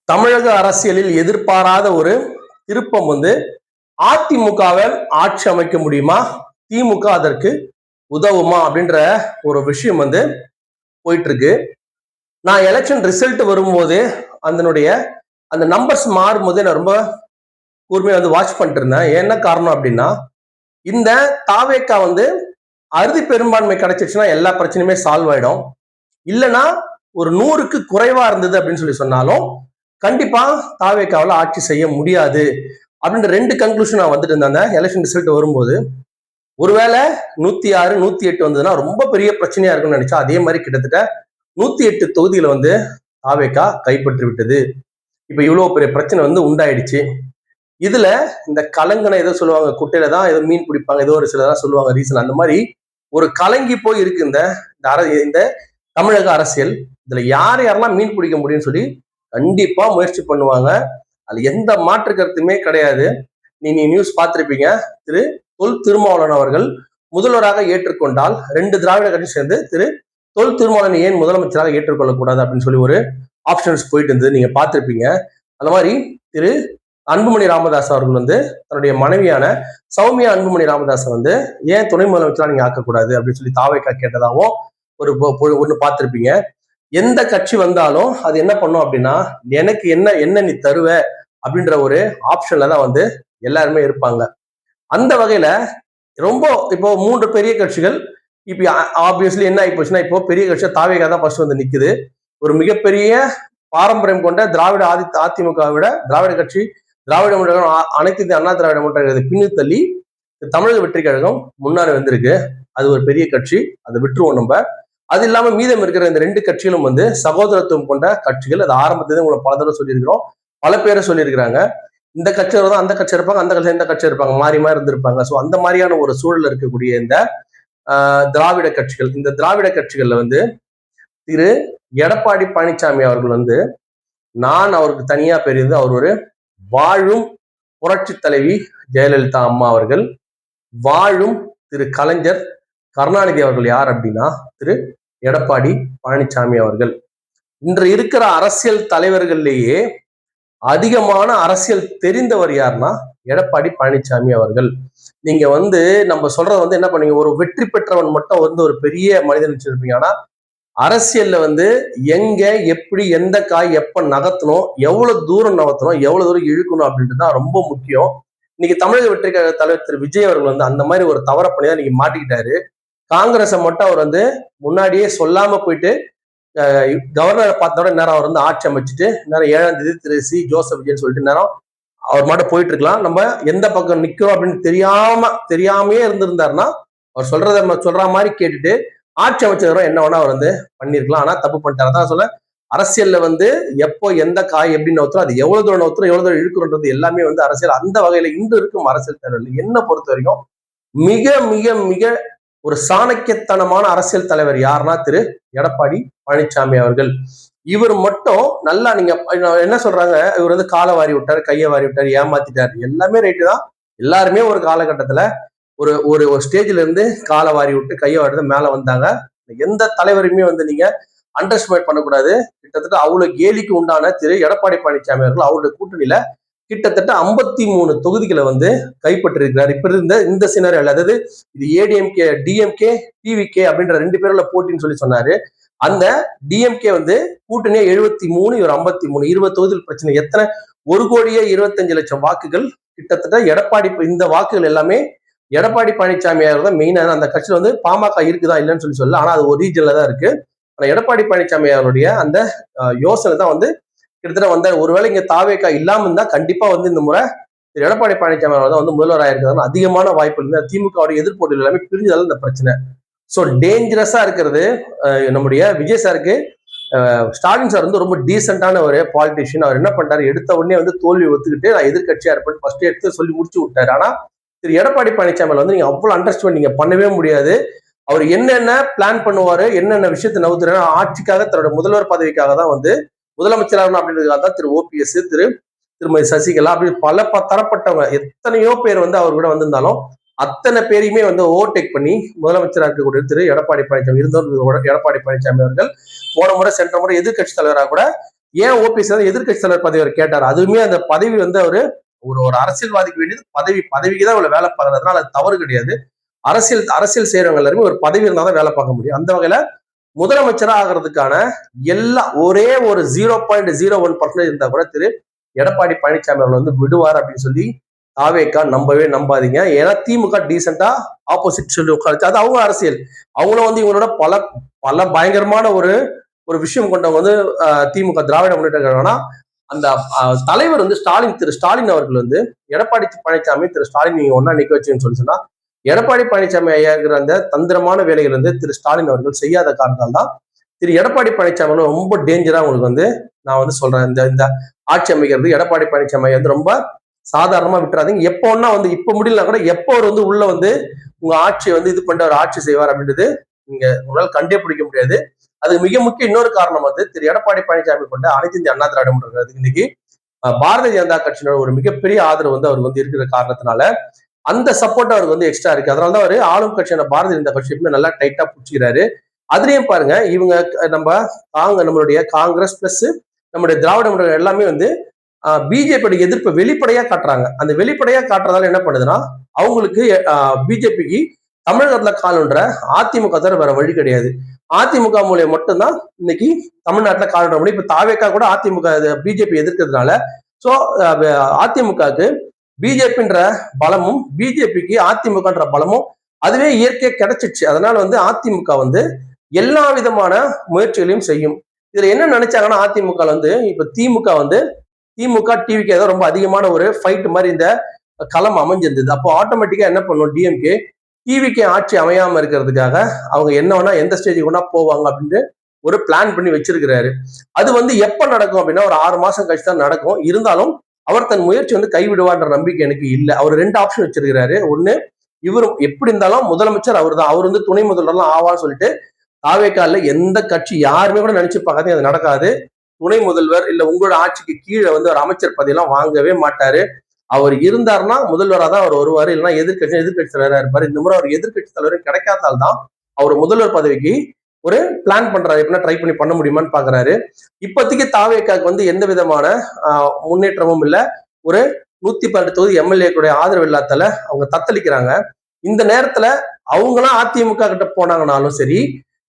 தமிழக அரசியலில் எதிர்பாராத ஒரு திருப்பம் அதிமுகவால் ஆட்சி அமைக்க முடியுமா, திமுக அதற்கு உதவுமா அப்படின்ற ஒரு விஷயம் போயிட்டு இருக்கு. நான் எலெக்ஷன் ரிசல்ட் வரும்போது அதனுடைய அந்த நம்பர்ஸ் மாறும்போது நான் ரொம்ப கூர்மையா வாட்ச் பண்ணிட்டு இருந்தேன். என்ன காரணம் அப்படின்னா, இந்த தாவேக்கா அறுதி பெரும்பான்மை கிடைச்சிச்சுன்னா எல்லா பிரச்சனையுமே சால்வ் ஆயிடும். இல்லைன்னா ஒரு 100க்கு குறைவா இருந்தது அப்படின்னு சொன்னாலும் கண்டிப்பா தாவேக்காவில் ஆட்சி செய்ய முடியாது அப்படின்ற 2 கன்க்ளூஷன் நான் வந்துட்டு இருந்தேன். அந்த எலெக்ஷன் ரிசல்ட் வரும்போது ஒருவேளை 106 108 வந்ததுன்னா ரொம்ப பெரிய பிரச்சனையா இருக்கும்னு நினைச்சா, அதே மாதிரி கிட்டத்தட்ட 108 தொகுதியில தாவேக்கா கைப்பற்றி விட்டது. இப்ப இவ்வளவு பெரிய பிரச்சனை உண்டாயிடுச்சு. இதுல இந்த கலங்கனை ஏதோ சொல்லுவாங்க, குட்டையில தான் ஏதோ மீன் பிடிப்பாங்க, ஏதோ ஒரு சிலதான் சொல்லுவாங்க ரீசன். அந்த மாதிரி ஒரு கலங்கி போய் இருக்கு இந்த தமிழக அரசியல். இதுல யாரெல்லாம் மீன் பிடிக்க முடியும்னு சொல்லி கண்டிப்பா முயற்சி பண்ணுவாங்க. அது எந்த மாற்று கருத்துமே கிடையாது. நீங்க நியூஸ் பார்த்திருப்பீங்க. திரு தொல் திருமாவளவன் அவர்கள் முதல்வராக ஏற்றுக்கொண்டால் 2 திராவிட கட்சி சேர்ந்து திரு தொல் திருமாவளவன் ஏன் முதலமைச்சராக ஏற்றுக்கொள்ளக்கூடாது அப்படின்னு சொல்லி ஒரு ஆப்ஷன்ஸ் போயிட்டு இருந்தது, நீங்க பார்த்திருப்பீங்க. அந்த மாதிரி திரு அன்புமணி ராமதாஸ் அவர்கள் தன்னுடைய மனைவியான சௌமியா அன்புமணி ராமதாஸ் ஏன் துணை முதலமைச்சரா நீங்க ஆக்கக்கூடாது அப்படின்னு சொல்லி தாவேக்கா கேட்டதாகவும் ஒண்ணு பார்த்திருப்பீங்க. எந்த கட்சி வந்தாலும் அது என்ன பண்ணும் அப்படின்னா, எனக்கு என்ன நீ தருவ அப்படின்ற ஒரு ஆப்ஷன்ல தான் எல்லாருமே இருப்பாங்க. அந்த வகையில ரொம்ப இப்போ 3 பெரிய கட்சிகள் இப்ப ஆப்வியஸ்லி என்ன ஆகி போச்சுன்னா, இப்போ பெரிய கட்சியா தாவேக்கா தான் ஃபர்ஸ்ட் நிக்குது. ஒரு மிகப்பெரிய பாரம்பரியம் கொண்ட அதிமுகவை விட திராவிட கட்சி, திராவிட முன்னேற்ற அனைத்து இந்திய அண்ணா திராவிட முன்னேற்ற பின்னு தள்ளி தமிழக வெற்றி கழகம் முன்னாடி வந்திருக்கு. அது ஒரு பெரிய கட்சி, அதை விட்டுருவோம் நம்ம. அது இல்லாம மீதம் இருக்கிற இந்த 2 கட்சிகளும் சகோதரத்துவம் கொண்ட கட்சிகள். அது ஆரம்பத்திலே உங்களுக்கு பல தடவை சொல்லியிருக்கிறோம், பல பேரை சொல்லியிருக்கிறாங்க. இந்த கட்சியோட தான் அந்த கட்சி இருப்பாங்க, அந்த கட்சி இந்த கட்சி இருப்பாங்க, மாறி மாறி இருந்திருப்பாங்க. ஸோ அந்த மாதிரியான ஒரு சூழல் இருக்கக்கூடிய இந்த திராவிட கட்சிகள், இந்த திராவிட கட்சிகள்ல திரு எடப்பாடி பழனிசாமி அவர்கள் நான் அவருக்கு தனியா பெரியது, அவர் ஒரு வாழும் புரட்சி தலைவி ஜெயலலிதா அம்மா அவர்கள், வாழும் திரு கலைஞர் கருணாநிதி அவர்கள் யார் அப்படின்னா திரு எடப்பாடி பழனிசாமி அவர்கள். இன்று இருக்கிற அரசியல் தலைவர்கள்லேயே அதிகமான அரசியல் தெரிந்தவர் யாருன்னா எடப்பாடி பழனிசாமி அவர்கள். நீங்க நம்ம சொல்றது என்ன பண்ணீங்க, ஒரு வெற்றி பெற்றவன் மட்டும் ஒரு பெரிய மனிதன் வச்சிருப்பீங்க. ஆனா அரசியல்ல எங்க எப்படி எந்த காய் எப்ப நகர்த்தணும், எவ்வளவு தூரம் நகர்த்தணும், எவ்வளவு தூரம் இழுக்கணும் அப்படின்றது தான் ரொம்ப முக்கியம். இன்னைக்கு தமிழக வெற்றி கழக தலைவர் திரு விஜய் அவர்கள் அந்த மாதிரி ஒரு தவறை பண்ணி தான் நீங்க மாட்டிக்கிட்டாரு. காங்கிரஸை மட்டும் அவர் முன்னாடியே சொல்லாம போயிட்டு கவர்னரை பார்த்தோட நேரம் அவர் ஆட்சி அமைச்சிட்டு நேரம் 7ஆம் தேதி திரு சி ஜோசப் விஜயன் சொல்லிட்டு நேரம் அவர் மட்டும் போயிட்டு இருக்கலாம். நம்ம எந்த பக்கம் நிக்கிறோம் அப்படின்னு தெரியாமையே இருந்திருந்தாருன்னா அவர் சொல்ற மாதிரி கேட்டுட்டு ஆட்சி அமைச்சரும் என்ன வேணா அவர் பண்ணிருக்கலாம். ஆனா தப்பு பண்ணிட்டாரு. தான் சொல்ல, அரசியல்ல எப்போ எந்த காய் எப்படி நோத்துறோம், அது எவ்வளவு தூரம் நோத்துறோம், எவ்வளவு தூரம் இழுக்கிறோன்றது எல்லாமே அரசியல். அந்த வகையில இன்று இருக்கும் அரசியல் தலைவர்கள் என்ன பொறுத்த வரைக்கும் மிக மிக மிக ஒரு சாணக்கியத்தனமான அரசியல் தலைவர் யாருன்னா திரு எடப்பாடி பழனிசாமி அவர்கள். இவர் மட்டும் நல்லா நீங்க என்ன சொல்றாங்க, இவர் காலை வாரி விட்டாரு, கையை வாரி விட்டாரு, ஏமாத்திட்டாரு, எல்லாமே ரைட்டு தான். எல்லாருமே ஒரு காலகட்டத்துல ஒரு ஒரு ஸ்டேஜ்ல இருந்து காலை வாரி விட்டு கையை வாரி மேல வந்தாங்க. எந்த தலைவருமே நீங்க அண்டர்ஸ்டிமேட் பண்ணக்கூடாது. கிட்டத்தட்ட அவ்வளவு கேலிக்கு உண்டான திரு எடப்பாடி பழனிசாமி அவர்கள் அவருடைய கூட்டணியில கிட்டத்தட்ட 53 தொகுதிகளை கைப்பற்றிருக்கிறார். இப்ப இருந்த இந்த சினாரியோல, அதாவது இது ஏடிஎம்கே டிஎம்கே டிவிகே அப்படின்ற 2 பேர்ல போட்டின்னு சொல்லி சொன்னாரு. அந்த டிஎம்கே கூட்டணியே 73, இவர் 53, 20 தொகுதியில் பிரச்சனை. எத்தனை 1,25,00,000 வாக்குகள் கிட்டத்தட்ட எடப்பாடி. இந்த வாக்குகள் எல்லாமே எடப்பாடி பழனிசாமி தான் மெயினா. அந்த கட்சியில பாமக இருக்குதா இல்லைன்னு சொல்லல, ஆனா அது ஒரு ரீஜன்ல தான் இருக்கு. ஆனா எடப்பாடி பழனிசாமி அவருடைய அந்த யோசனை தான் கிட்டத்தட்ட ஒருவேளை இங்க தாவேக்கா இல்லாம இருந்தா கண்டிப்பா இந்த முறை திரு எடப்பாடி பழனிசாமி அவர்கள் தான் முதல்வராக இருக்கிறது அதிகமான வாய்ப்பு இருந்து திமுகவுடைய எதிர்ப்போட்டிகள் எல்லாமே பிரிஞ்சதால இந்த பிரச்சனை. ஸோ டேஞ்சரஸா இருக்கிறது நம்முடைய விஜய் சாருக்கு. ஸ்டாலின் சார் ரொம்ப டீசென்டான ஒரு பாலிட்டிஷியன். அவர் என்ன பண்ணிட்டாரு, எடுத்த உடனே தோல்வி ஒத்துக்கிட்டு நான் எதிர்கட்சியா இருப்பேன் ஃபர்ஸ்ட் எடுத்து சொல்லி முடிச்சு விட்டாரு. ஆனா திரு எடப்பாடி பழனிசாமி நீங்க அவ்வளவு அண்டர்ஸ்டாண்ட் நீங்க பண்ணவே முடியாது. அவர் என்னென்ன பிளான் பண்ணுவாரு, என்னென்ன விஷயத்தை நவுத்துறாரு, ஆட்சிக்காக தன்னோட முதல்வர் பதவிக்காக தான் முதலமைச்சராகணும் அப்படின்றதுக்காக தான் திரு ஓபிஎஸ், திருமதி சசிகலா அப்படி பல தரப்பட்டவங்க எத்தனையோ பேர் அவர் கூட வந்திருந்தாலும் அத்தனை பேரையுமே ஓவர்டேக் பண்ணி முதலமைச்சராக இருக்கக்கூடிய திரு எடப்பாடி பழனிசாமி இருந்தவர். எடப்பாடி பழனிசாமி அவர்கள் போன முறை சென்ற முறை எதிர்கட்சி தலைவராக கூட ஏன் ஓபிஎஸ் எதிர்கட்சி தலைவர் பதவி அவர் கேட்டார். அதுவுமே அந்த பதவி வந்து அவரு ஒரு ஒரு அரசியல்வாதிக்கு வேண்டியது பதவிக்கு தான் அவளை வேலை பார்க்கறதுனால அது தவறு கிடையாது. அரசியல் செய்யறவங்க எல்லாருமே ஒரு பதவி இருந்தாதான் வேலை பார்க்க முடியும். அந்த வகையில முதலமைச்சராக ஆகிறதுக்கான ஒரே ஒரு 0.01% இருந்தா கூட திரு எடப்பாடி பழனிசாமி அவர்கள் வந்து விடுவார் அப்படின்னு சொல்லி தாவேக்கா நம்பவே நம்பாதீங்க. ஏன்னா திமுக டீசெண்டா ஆப்போசிட் சொல்லி உட்காந்துச்சு. அது அவங்க அரசியல். அவங்களும் வந்து இவங்களோட பல பல பயங்கரமான ஒரு விஷயம் கொண்டவங்க வந்து திமுக திராவிட முன்னேற்ற கழகம்னா அந்த தலைவர் வந்து திரு ஸ்டாலின் அவர்கள் வந்து எடப்பாடி பழனிசாமி திரு ஸ்டாலின் நீங்க ஒன்னா நிக்க வச்சுன்னு சொல்லி சொன்னா எடப்பாடி பழனிசாமி ஐயா இருக்கிற அந்த தந்திரமான வேலைகள் வந்து திரு ஸ்டாலின் அவர்கள் செய்யாத காரணத்தால் தான் திரு எடப்பாடி பழனிசாமி ரொம்ப டேஞ்சரா உங்களுக்கு வந்து நான் வந்து சொல்றேன். இந்த ஆட்சி அமைக்கிறது எடப்பாடி பழனிசாமி வந்து ரொம்ப சாதாரணமா விட்டுறாதீங்க. எப்போன்னா வந்து இப்ப முடியலனா கூட எப்போ அவர் வந்து உள்ள வந்து உங்க ஆட்சியை வந்து இது பண்ணிட்டு அவர் ஆட்சி செய்வார் அப்படின்றது நீங்க உங்களால் கண்டே பிடிக்க முடியாது. அதுக்கு மிக முக்கிய இன்னொரு காரணம் வந்து திரு எடப்பாடி பழனிசாமி கொண்ட அனைத்து இந்திய அண்ணா திராவிட முன்னேற்ற இன்னைக்கு பாரதிய ஜனதா கட்சியினோட ஒரு மிகப்பெரிய ஆதரவு வந்து அவர் வந்து இருக்கிற காரணத்தினால அந்த சப்போர்ட் அவருக்கு வந்து எக்ஸ்ட்ரா இருக்கு. அதனாலதான் அவர் ஆளும் கட்சியான பாரதிய ஜனதா கட்சி நல்லா டைட்டா பிடிச்சிக்கிறாரு. அதுலயும் பாருங்க இவங்க நம்மளுடைய காங்கிரஸ் பிளஸ் நம்முடைய திராவிட முன்னேற்ற எல்லாமே வந்து பிஜேபியோட எதிர்ப்பை வெளிப்படையா காட்டுறாங்க. அந்த வெளிப்படையா காட்டுறதால என்ன பண்ணுதுன்னா அவங்களுக்கு பிஜேபிக்கு தமிழகத்துல காலுன்ற அதிமுக தவிர வேற வழி கிடையாது. அதிமுக மூலியம் மட்டும்தான் இன்னைக்கு தமிழ்நாட்டுல காலுன்ற முடியும். இப்ப தாவேக்கா கூட அதிமுக பிஜேபி எதிர்க்கிறதுனால சோ அதிமுகவுக்கு பிஜேபின்ற பலமும் பிஜேபிக்கு அதிமுகன்ற பலமும் அதுவே இயற்கையா கிடைச்சிச்சு. அதனால வந்து அதிமுக வந்து எல்லா விதமான முயற்சிகளையும் செய்யும். இதுல என்ன நினைச்சாங்கன்னா அதிமுக வந்து இப்ப திமுக டிவிக்கு ஏதோ ரொம்ப அதிகமான ஒரு ஃபைட் மாதிரி இந்த களம் அமைஞ்சிருந்தது. அப்போ ஆட்டோமேட்டிக்கா என்ன பண்ணும் டிஎம்கே டிவிக்கு ஆட்சி அமையாம இருக்கிறதுக்காக அவங்க என்ன வேணா எந்த ஸ்டேஜுக்கு வேணா போவாங்க அப்படின்னு ஒரு பிளான் பண்ணி வச்சிருக்கிறாரு. அது வந்து எப்ப நடக்கும் அப்படின்னா ஒரு 6 மாசம் கழிச்சு தான் நடக்கும். இருந்தாலும் அவர் தன் முயற்சி வந்து கைவிடுவான்ற நம்பிக்கை எனக்கு இல்லை. அவர் 2 ஆப்ஷன் வச்சிருக்கிறாரு. ஒண்ணு இவரும் எப்படி இருந்தாலும் முதலமைச்சர் அவர் தான். அவர் வந்து துணை முதல்வர்லாம் ஆவான்னு சொல்லிட்டு தாவேக்கால எந்த கட்சி யாருமே கூட நினைச்சு பார்க்காதே அது நடக்காது. துணை முதல்வர் இல்ல உங்களோட ஆட்சிக்கு கீழே வந்து ஒரு அமைச்சர் பதவியெல்லாம் வாங்கவே மாட்டாரு. அவர் இருந்தாருன்னா முதல்வராக தான் அவர் வருவாரு. இல்லைன்னா எதிர்கட்சி தலைவராக இருப்பாரு. இந்த முறை அவர் எதிர்கட்சி தலைவர் கிடைக்காதால் தான் அவர் முதல்வர் பதவிக்கு ஒரு பிளான் பண்றாரு. எப்படின்னா ட்ரை பண்ண முடியுமான்னு பாக்குறாரு. இப்போதைக்கு தாவேக்காக்கு வந்து எந்த விதமான முன்னேற்றமும் இல்லை. ஒரு 118 தொகுதி எம்எல்ஏக்களுடைய ஆதரவு இல்லாதால அவங்க தத்தளிக்கிறாங்க. இந்த நேரத்துல அவங்களாம் அதிமுக கிட்ட போனாங்கனாலும் சரி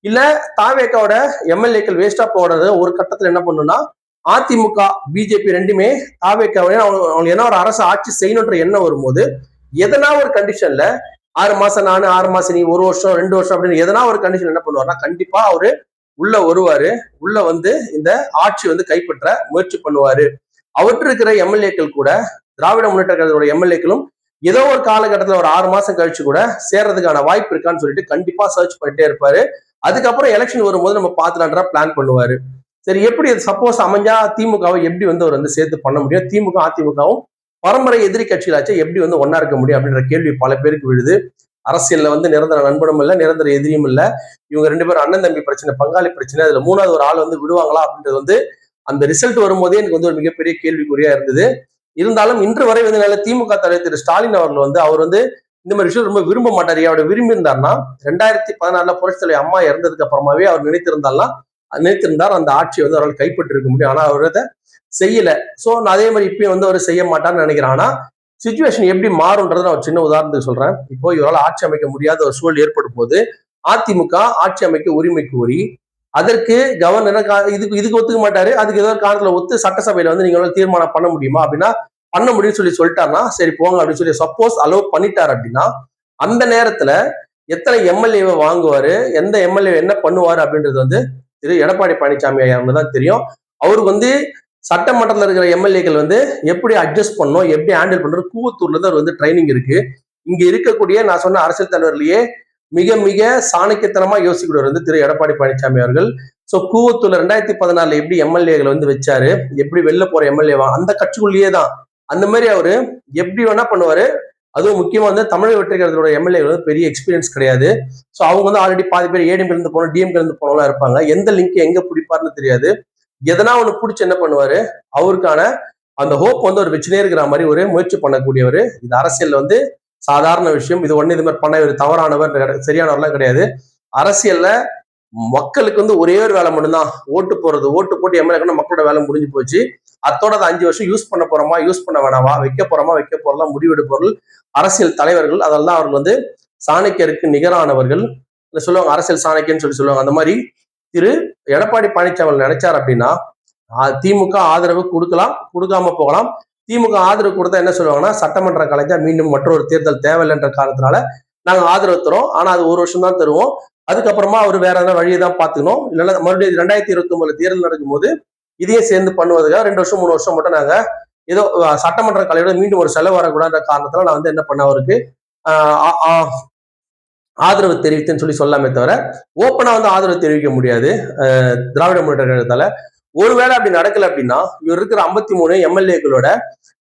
இல்ல தாவேக்காவோட எம்எல்ஏக்கள் வேஸ்டா போடுறது ஒரு கட்டத்துல என்ன பண்ணுன்னா அதிமுக பிஜேபி ரெண்டுமே தாவேக்காவே அவங்க என்ன ஒரு அரசு ஆட்சி செய்யணுன்ற எண்ணம் வரும்போது எதனா ஒரு கண்டிஷன்ல 6 மாசம் நானு 6 மாசம் நீ 1 வருஷம் 2 வருஷம் அப்படின்னு எதனா ஒரு கண்டிஷன் என்ன பண்ணுவாருன்னா கண்டிப்பா அவரு உள்ள வருவாரு. உள்ள வந்து இந்த ஆட்சி வந்து கைப்பற்ற முயற்சி பண்ணுவாரு. அவற்று இருக்கிற எம்எல்ஏக்கள் கூட திராவிட முன்னேற்ற கழகத்தோட எம்எல்ஏக்களும் ஏதோ ஒரு காலகட்டத்துல ஒரு 6 மாசம் கழிச்சு கூட சேர்றதுக்கான வாய்ப்பு இருக்கான்னு சொல்லிட்டு கண்டிப்பா சர்ச் பண்ணிட்டே இருப்பாரு. அதுக்கப்புறம் எலெக்ஷன் வரும்போது நம்ம பாத்துலான்ற பிளான் பண்ணுவாரு. சரி எப்படி சப்போஸ் அமைஞ்சா திமுகவை எப்படி வந்து அவர் வந்து சேர்த்து பண்ண முடியும்? திமுக அதிமுகவும் பரம்பரை எதிரி கட்சிகளாச்சு எப்படி வந்து ஒன்னா இருக்க முடியும் அப்படின்ற கேள்வி பல பேருக்கு விழுது. அரசியல்ல வந்து நிரந்தர நண்பனும் இல்ல நிரந்தர எதிரியும் இல்ல. இவங்க 2 பேரும் அண்ணன் தம்பி பிரச்சனை பங்காளி பிரச்சனை. அதுல 3வது ஒரு ஆள் வந்து விடுவாங்களா அப்படின்றது வந்து அந்த ரிசல்ட் வரும்போதே எனக்கு வந்து ஒரு மிகப்பெரிய கேள்விக்குறியா இருந்தது. இருந்தாலும் இன்று வரை வந்து நல்ல திமுக தலைவர் திரு ஸ்டாலின் அவர்கள் வந்து அவர் வந்து இந்த மாதிரி விஷயம் ரொம்ப விரும்ப மாட்டாரு. அவரை விரும்பி இருந்தாருன்னா 2016 புரட்சி தலைவர் அம்மா இறந்ததுக்கு அப்புறமாவே அவர் நினைத்திருந்தார் அந்த ஆட்சியை வந்து அவரால் கைப்பற்றி இருக்க முடியும். ஆனா அவர் அதை செய்யல. சோ அதே மாதிரி இப்பயும் வந்து அவர் செய்ய மாட்டார்னு நினைக்கிறேன். ஆனா சிச்சுவேஷன் எப்படி மாறும்ன்றத நான் ஒரு சின்ன உதாரணத்துக்கு சொல்றேன். இப்போ இவரால் ஆட்சி அமைக்க முடியாத ஒரு சூழல் ஏற்படும் போது அதிமுக ஆட்சி அமைக்க உரிமை கோரி அதற்கு கவர்னர் இதுக்கு ஒத்துக்க மாட்டாரு. அதுக்கு ஏதோ காரணத்துல ஒத்து சட்டசபையில வந்து நீங்க தீர்மானம் பண்ண முடியுமா அப்படின்னா பண்ண முடியும்னு சொல்லிட்டாருன்னா சரி போங்க அப்படின்னு சொல்லி சப்போஸ் அலோவ் பண்ணிட்டாரு அப்படின்னா அந்த நேரத்துல எத்தனை எம்எல்ஏவை வாங்குவாரு, எந்த எம்எல்ஏ என்ன பண்ணுவாரு அப்படின்றது வந்து திரு எடப்பாடி பழனிசாமி ஐயாவுக்கு தான் தெரியும். அவருக்கு வந்து சட்டமன்றத்தில் இருக்கிற எம்எல்ஏக்கள் வந்து எப்படி அட்ஜஸ்ட் பண்ணணும், எப்படி ஹேண்டில் பண்றது, கூவத்தூர்ல இருந்து அவர் வந்து ட்ரைனிங் இருக்கு. இங்க இருக்கக்கூடிய நான் சொன்ன அரசியல் தலைவர்லயே மிக மிக சாணக்கியத்தனமா யோசிக்கிறவர் வந்து திரு எடப்பாடி பழனிசாமி அவர்கள். சோ கூவத்தூர்ல 2016 எப்படி எம்எல்ஏகளை வந்து வச்சாரு, எப்படி வெளில போற எம்எல்ஏவா அந்த கட்சிக்குள்ளேயே தான் அந்த மாதிரி அவரு எப்படி வேணா பண்ணுவாரு. அதுவும் முக்கியமா வந்து தமிழக வெற்றி கழகத்தோட எம்எல்ஏ வந்து பெரிய எக்ஸ்பீரியன்ஸ் கிடையாது. ஸோ அவங்க வந்து ஆல்ரெடி பாதி பேர் ஏடிஎம் இருந்து போனோம் டிஎம்கே இருந்து போனவங்களா இருப்பாங்க. எந்த லிங்க் எங்க பிடிப்பாருன்னு தெரியாது. எதனா ஒண்ணு பிடிச்சி என்ன பண்ணுவாரு, அவருக்கான அந்த ஹோப் வந்து ஒரு வச்சுனே இருக்கிற மாதிரி ஒரு முயற்சி பண்ணக்கூடியவர். இது அரசியல் வந்து சாதாரண விஷயம். இது ஒண்ணு இது மாதிரி பண்ண ஒரு தவறானவர் சரியானவர்லாம் கிடையாது. அரசியல்ல மக்களுக்கு வந்து ஒரே ஒரு வேலை மட்டும்தான், ஓட்டு போறது. ஓட்டு போட்டு எம்எல்ஏ மக்களோட வேலை முடிஞ்சு போச்சு. அத்தோட அந்த 5 வருஷம் யூஸ் பண்ண போறோமா, யூஸ் பண்ண வேணாமா, வைக்க போறோமா, வைக்க போறலாம் முடிவெடுப்பவர்கள் அரசியல் தலைவர்கள். அதெல்லாம் அவர்கள் வந்து சாணக்கியருக்கு நிகரானவர்கள். சொல்லுவாங்க அரசியல் சாணக்கியன்னு சொல்லுவாங்க. அந்த மாதிரி திரு எடப்பாடி பழனிசாமி நினைச்சார் அப்படின்னா திமுக ஆதரவு கொடுக்கலாம், கொடுக்காம போகலாம். திமுக ஆதரவு கொடுத்தா என்ன சொல்லுவாங்கன்னா, சட்டமன்றம் கலைஞ்சா மீண்டும் மற்றொரு தேர்தல் தேவையில்லைன்ற காரணத்தினால நாங்க ஆதரவு தரோம். ஆனா அது 1 வருஷம் தான் தருவோம். அதுக்கப்புறமா அவர் வேற ஏதாவது வழியை தான் பார்த்துக்கணும். இல்லைன்னா மறுபடியும் 2029 தேர்தல் நடக்கும்போது இதையும் சேர்ந்து பண்ணுவதுக்காக 2 வருஷம் 3 வருஷம் மட்டும் நாங்க ஏதோ சட்டமன்ற கலையோட மீண்டும் ஒரு செலவு வரக்கூடாத காரணத்தினால நான் வந்து என்ன பண்ண அவருக்கு ஆதரவு தெரிவித்தேன்னு சொல்லாமே தவிர ஓப்பனா வந்து ஆதரவு தெரிவிக்க முடியாது திராவிட முன்னேற்ற கழகத்தால. ஒருவேளை அப்படி நடக்கல அப்படின்னா இவர் இருக்கிற 53 எம்எல்ஏக்களோட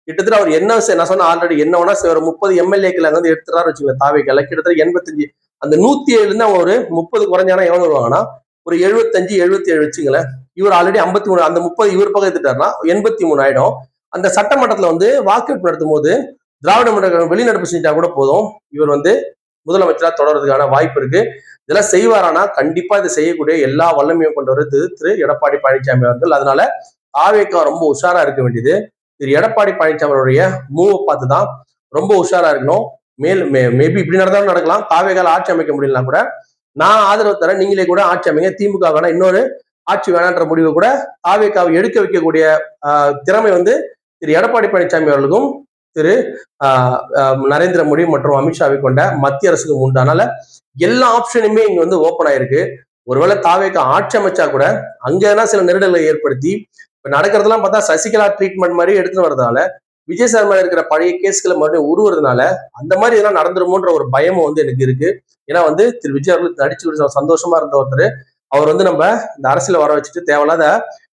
கிட்டத்தட்ட அவர் என்ன நான் சொன்ன ஆல்ரெடி என்ன வேணா ஒரு 30 எம்எல்ஏக்கள் அங்க வந்து எடுத்துறாரு வச்சுக்கோங்க தாவேக்கால. கிட்டத்தட்ட 85 அந்த 107 இருந்து அவங்க ஒரு 30 குறைஞ்சானா எவ்வளவு வருவாங்கன்னா ஒரு 75 77 வச்சுங்களேன். இவர் ஆல்ரெடி 53 அந்த 30 இவர் பக்கம் எடுத்துட்டாருன்னா 83 ஆயிடும். அந்த சட்டமன்றத்துல வந்து வாக்கெடுப்பு நடத்தும் போது திராவிட முன்னேற்ற வெளிநடப்பு செஞ்சா கூட போதும், இவர் வந்து முதலமைச்சரா தொடர்றதுக்கான வாய்ப்பு இருக்கு. இதெல்லாம் செய்வாரானா கண்டிப்பா இதை செய்யக்கூடிய எல்லா வல்லமையும் கொண்டவர் திரு எடப்பாடி பழனிசாமி அவர்கள். அதனால தாவேக்கா ரொம்ப உஷாரா இருக்க வேண்டியது. திரு எடப்பாடி பழனிசாமியோடைய மூவை பார்த்து தான் ரொம்ப உஷாரா இருக்கணும். மேபி இப்படி நடந்தாலும் நடக்கலாம். தாவேக்கால ஆட்சி அமைக்க முடியலனா கூட நான் ஆதரவு தரேன், நீங்களே கூட ஆட்சி அமைங்க, திமுக வேணா இன்னொரு ஆட்சி வேணான்ற முடிவு கூட தாவேக்காவை எடுக்க வைக்கக்கூடிய திறமை வந்து திரு எடப்பாடி பழனிசாமி அவர்களுக்கும் திரு நரேந்திர மோடி மற்றும் அமித்ஷாவை கொண்ட மத்திய அரசுக்கு உண்டு. அதனால எல்லா ஆப்ஷனுமே இங்க வந்து ஓப்பன் ஆயிருக்கு. ஒருவேளை தாவேக்கா ஆட்சி அமைச்சா கூட அங்க சில நெருடலை ஏற்படுத்தி இப்ப நடக்கிறதெல்லாம் பார்த்தா சசிகலா ட்ரீட்மெண்ட் மாதிரி எடுத்துன்னு வரதுனால விஜய் சர்மா இருக்கிற பழைய கேஸ்களை மறுபடியும் உருவுறதுனால அந்த மாதிரி இதெல்லாம் நடந்துருமோன்ற ஒரு பயமும் வந்து எனக்கு இருக்கு. ஏன்னா வந்து திரு விஜய் அவர்கள் நடிச்சு சந்தோஷமா இருந்த ஒருத்தர் அவர் வந்து நம்ம இந்த அரசியல வர வச்சுட்டு தேவையில்லாத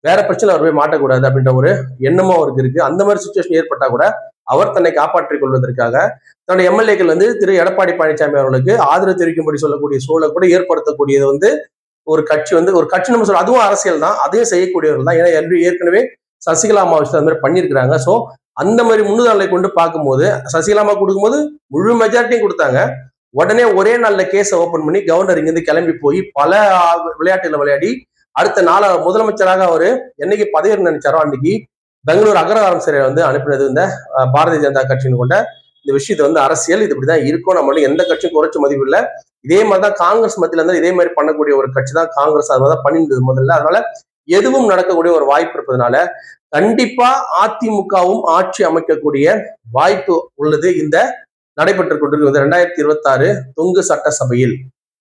வேற பிரச்சனை அவர் போய் மாட்டக்கூடாது அப்படின்ற ஒரு எண்ணமும் அவருக்கு இருக்கு. அந்த மாதிரி சுச்சுவேஷன் ஏற்பட்டா கூட அவர் தன்னை காப்பாற்றிக் கொள்வதற்காக தன்னுடைய எம்எல்ஏக்கள் வந்து திரு எடப்பாடி பழனிசாமி அவர்களுக்கு ஆதரவு தெரிவிக்கும்படி சொல்லக்கூடிய சூழலை கூட ஏற்படுத்தக்கூடியது வந்து ஒரு கட்சி வந்து ஒரு கட்சி நம்ம சொல்ல அதுவும் அரசியல் தான், அதையும் செய்யக்கூடியவர்கள் தான். ஏன்னா ஏற்கனவே சசிகலா அம்மா விஷயம் அந்த மாதிரி பண்ணியிருக்கிறாங்க. ஸோ அந்த மாதிரி முன்னுதாரணை கொண்டு பார்க்கும்போது சசிகலா அம்மா கொடுக்கும்போது முழு மெஜாரிட்டியும் கொடுத்தாங்க. உடனே ஒரே நாள்ல கேஸை ஓபன் பண்ணி கவர்னர் இங்கிருந்து கிளம்பி போய் பல விளையாட்டுகளை விளையாடி அடுத்த நாள முதலமைச்சராக அவரு என்னைக்கு பதவி நினைச்சாரோ அன்னைக்கு பெங்களூர் அக்ரஹாரம் சிறையை வந்து அனுப்பினது இந்த பாரதிய ஜனதா கட்சின்னு கொண்ட இந்த விஷயத்தை வந்து அரசியல் இது இப்படிதான் இருக்கும். நம்மளும் எந்த கட்சியும் குறைச்ச மதிப்பு இல்லை. இதே மாதிரிதான் காங்கிரஸ் மத்தியில இருந்து இதே மாதிரி பண்ணக்கூடிய ஒரு கட்சி தான் காங்கிரஸ். அது மாதிரிதான் பண்ணியிருந்தது முதல்ல. அதனால எதுவும் நடக்கக்கூடிய ஒரு வாய்ப்பு இருப்பதனால கண்டிப்பா அதிமுகவும் ஆட்சி அமைக்கக்கூடிய வாய்ப்பு உள்ளது இந்த நடைபெற்றுக் கொண்டிருக்கிறது 2026 தொங்கு சட்டசபையில்.